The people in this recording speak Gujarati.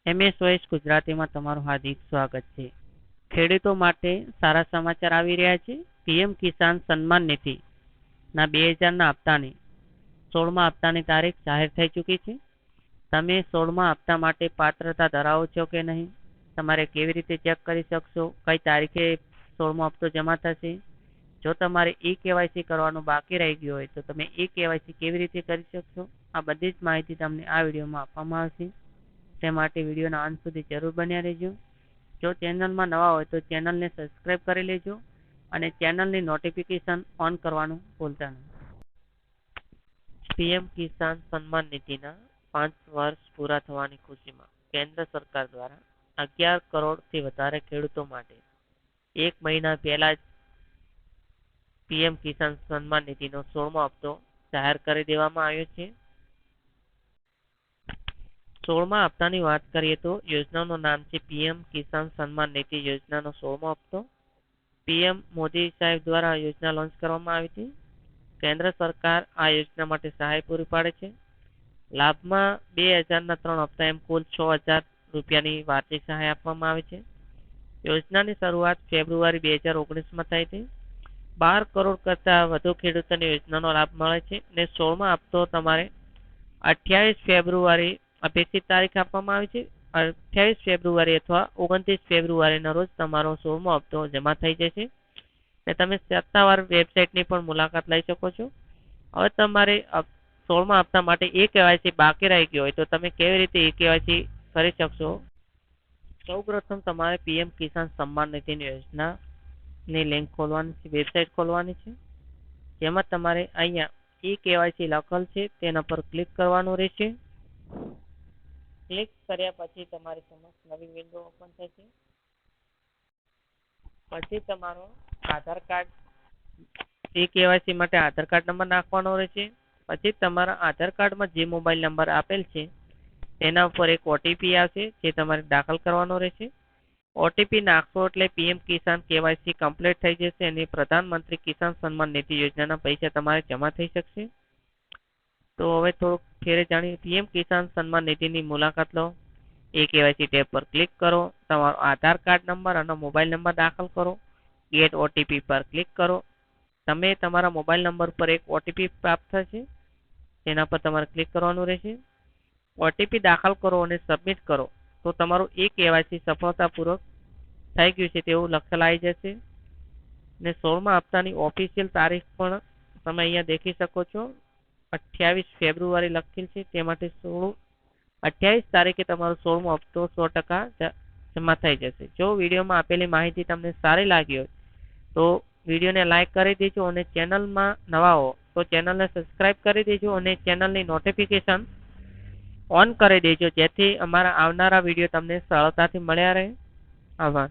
MS ગુજરાતીમાં તમારું હાર્દિક સ્વાગત છે. ખેડૂતો માટે સારા સમાચાર આવી રહ્યા છે. પીએમ કિસાન સન્માન નિધિ ના 2000ના હપ્તાની 16મા હપ્તાની તારીખ જાહેર થઈ ચૂકી છે. તમે 16મા હપ્તા માટે પાત્રતા ધરાવો છો કે નહીં, તમારે કેવી રીતે ચેક કરી શકશો, કઈ તારીખે 16મો હપ્તો જમા થશે, જો તમારે KYC કરવાનું બાકી રહી ગયું હોય તો તમે KYC કેવી રીતે કરી શકશો, આ બધી જ માહિતી તમને આ વિડીયોમાં આપવામાં આવશે. તે માટે વિડીયોના અંત સુધી જરૂર બન્યા રહેજો. જો ચેનલમાં નવા હોય તો ચેનલને સબસ્ક્રાઇબ કરી લેજો અને ચેનલની નોટિફિકેશન ઓન કરવાનું ભૂલતા નહીં. પીએમ કિસાન સન્માન નિધિના 5 વર્ષ પૂરા થવાની ખુશીમાં કેન્દ્ર સરકાર દ્વારા 11 કરોડથી વધારે ખેડૂતો માટે 1 મહિના પહેલા જ પીએમ કિસાન સન્માન નિધિનો 16મો હપ્તો જાહેર કરી દેવામાં આવ્યો છે. 16મા હપ્તાની વાત કરીએ તો યોજનાનું નામ છે પીએમ કિસાન સન્માન નિધિ યોજનાનો 16મો હપ્તો. પીએમ મોદી સાહેબ દ્વારા આ યોજના લોન્ચ કરવામાં આવી હતી. કેન્દ્ર સરકાર આ યોજના માટે સહાય પૂરી પાડે છે. લાભમાં 2000ના 3 હપ્તા એમ કુલ 6000 રૂપિયાની વાર્ષિક સહાય આપવામાં આવે છે. યોજનાની શરૂઆત ફેબ્રુઆરી 2019માં થઈ હતી. 12 કરોડ કરતા વધુ ખેડૂતોને યોજનાનો લાભ મળે છે અને 16મા હપ્તો તમારે 28 ફેબ્રુઆરી અપેક્ષિત તારીખ આપવામાં આવી છે. 28 ફેબ્રુઆરી અથવા 29 ફેબ્રુઆરીના રોજ તમારો 16મો હપ્તો જમા થઈ જશે અને તમે સત્તાવાર વેબસાઇટની પણ મુલાકાત લઈ શકો છો. હવે તમારે 16મા હપ્તા માટે KYC બાકી રહી ગયો હોય તો તમે કેવી રીતે KYC કરી શકશો. સૌપ્રથમ તમારે પીએમ કિસાન સન્માન નિધિની યોજનાની લિંક ખોલવાની છે, વેબસાઇટ ખોલવાની છે. જેમાં તમારે અહીંયા KYC લખેલ છે તેના પર ક્લિક કરવાનું રહેશે. ક્લિક કર્યા પછી તમારી સમક્ષ નવી વિન્ડો ઓપન થશે. પછી તમારો આધાર કાર્ડ KYC માટે આધાર કાર્ડ નંબર નાખવાનો રહેશે. પછી તમારા આધાર કાર્ડમાં જે મોબાઈલ નંબર આપેલ છે તેના ઉપર એક OTP આવશે જે તમારે દાખલ કરવાનો રહેશે. OTP નાખશો એટલે પીએમ કિસાન KYC કમ્પ્લીટ થઈ જશે અને પ્રધાનમંત્રી કિસાન સન્માન નિધિ યોજનાના પૈસા તમારે જમા થઈ શકશે. તો હવે થોડુંક ફેરે જાણીએ. પીએમ કિસાન સન્માન નિધિની મુલાકાત લો. KYC ટેબ પર ક્લિક કરો. તમારો આધાર કાર્ડ નંબર અને મોબાઈલ નંબર દાખલ કરો. ગેટ OTP પર ક્લિક કરો. તમે તમારા મોબાઈલ નંબર પર એક OTP પ્રાપ્ત થશે તેના પર તમારે ક્લિક કરવાનું રહેશે. OTP દાખલ કરો અને સબમિટ કરો તો તમારું KYC સફળતાપૂર્વક થઈ ગયું છે તેવું લખેલ આવી જશે. અને 16મા હપ્તાની ઓફિશિયલ તારીખ પણ તમે અહીંયા દેખી શકો છો. 28 ફેબ્રુઆરી લખેલ છે તે માટે 28 તારીખે તમારો 16મો હપ્તો 100% જમા થઈ જશે. જો વિડીયોમાં આપેલી માહિતી તમને સારી લાગી હોય તો વિડીયોને લાઈક કરી દેજો અને ચેનલમાં નવા હો તો ચેનલને સબસ્ક્રાઇબ કરી દેજો અને ચેનલની નોટિફિકેશન ઓન કરી દેજો જેથી અમારા આવનારા વિડીયો તમને સરળતાથી મળ્યા રહે. આભાર.